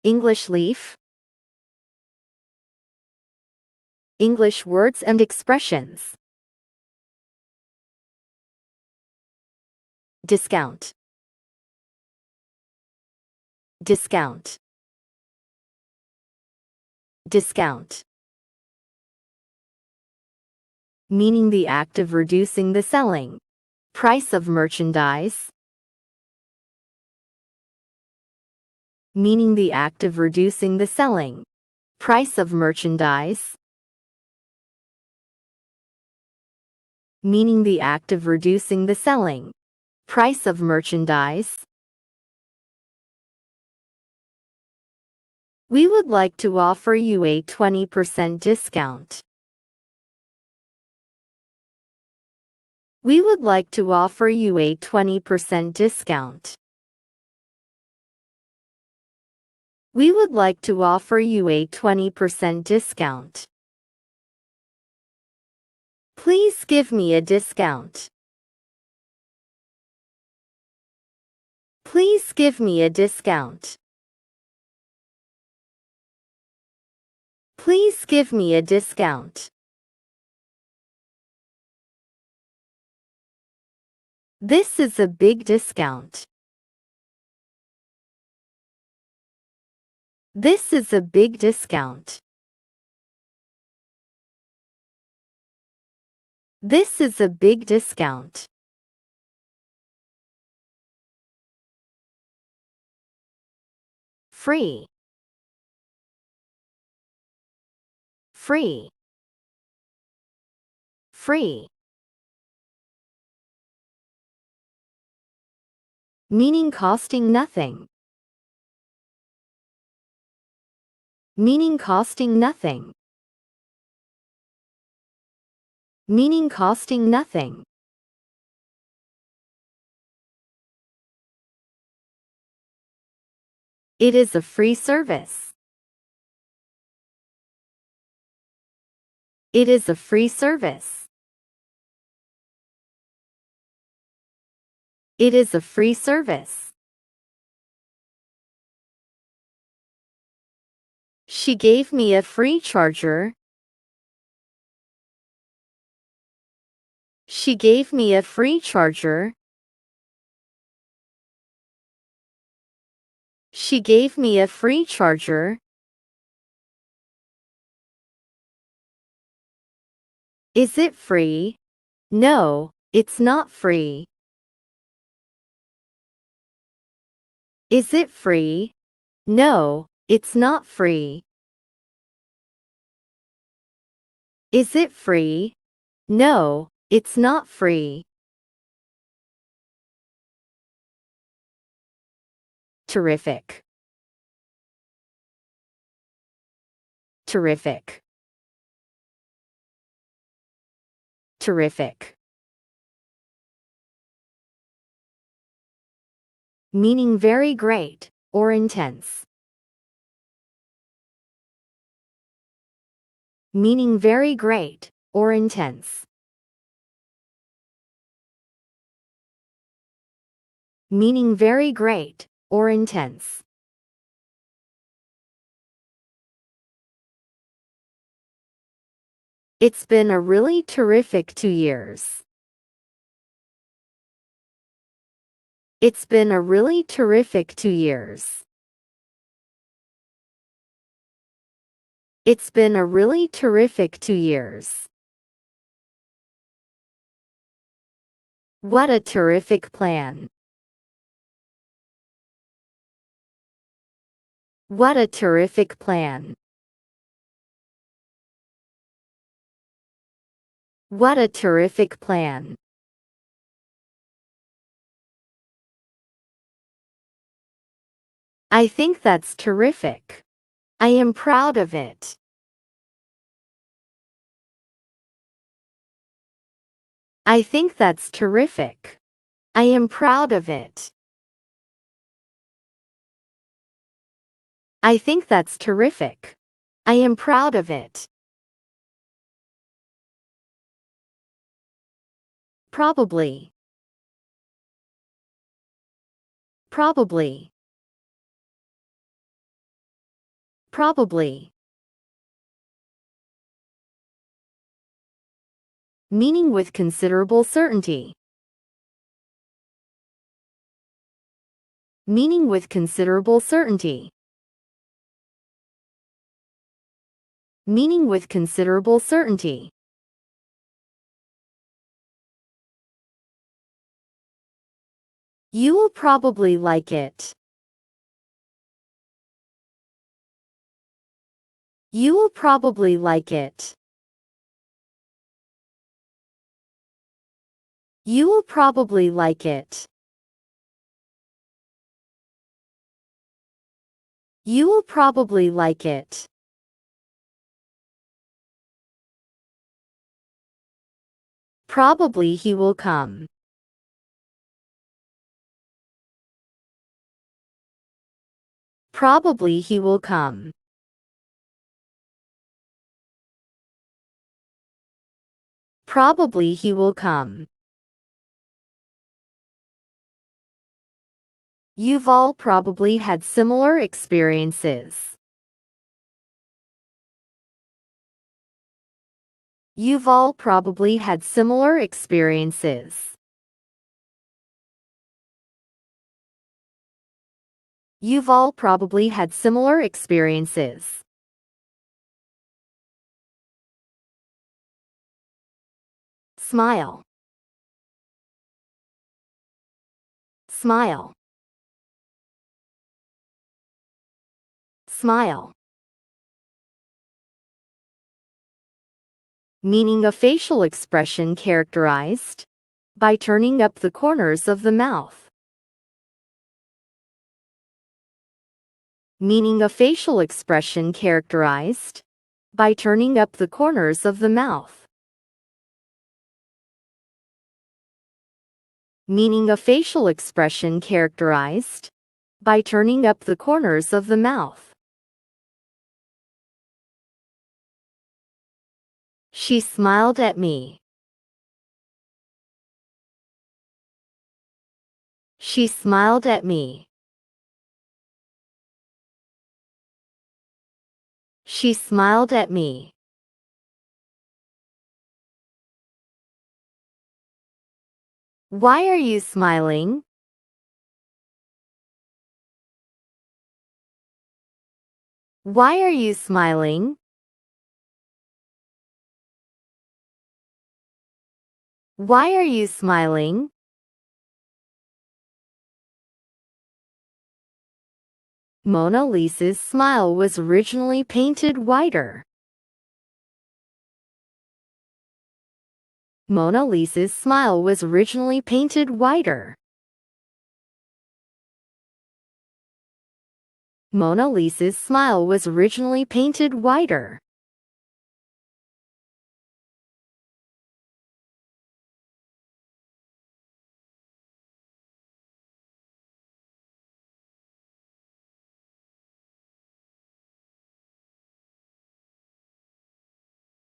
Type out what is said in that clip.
English leaf. English words and expressions. Discount. Discount. Discount. Meaning the act of reducing the selling price of merchandise. Meaning the act of reducing the selling price of merchandise. Meaning the act of reducing the selling price of merchandise. We would like to offer you a 20% discount. We would like to offer you a 20% discount. We would like to offer you a 20% discount. Please give me a discount. Please give me a discount. Please give me a discount. This is a big discount. This is a big discount. This is a big discount. Free. Free. Free. Meaning costing nothing. Meaning costing nothing. Meaning costing nothing. It is a free service. It is a free service. It is a free service. She gave me a free charger. She gave me a free charger. She gave me a free charger. Is it free? No, it's not free. Is it free? No, it's not free. Is it free? No, it's not free. Terrific. Terrific. Terrific. Meaning very great, or intense. Meaning very great, or intense. Meaning very great, or intense. It's been a really terrific 2 years. It's been a really terrific 2 years. It's been a really terrific 2 years. What a terrific plan. What a terrific plan. What a terrific plan. I think that's terrific. I am proud of it. I think that's terrific. I am proud of it. I think that's terrific. I am proud of it. Probably. Probably. Probably. Meaning with considerable certainty. Meaning with considerable certainty. Meaning with considerable certainty. You will probably like it. You will probably like it. You will probably like it. You will probably like it. Probably he will come. Probably he will come. Probably he will come. You've all probably had similar experiences. You've all probably had similar experiences. You've all probably had similar experiences. Smile. Smile. Smile. Meaning a facial expression characterized by turning up the corners of the mouth. Meaning a facial expression characterized by turning up the corners of the mouth. Meaning a facial expression characterized by turning up the corners of the mouth. She smiled at me. She smiled at me. She smiled at me. Why are you smiling? Why are you smiling? Why are you smiling? Mona Lisa's smile was originally painted whiter. Mona Lisa's smile was originally painted whiter. Mona Lisa's smile was originally painted whiter.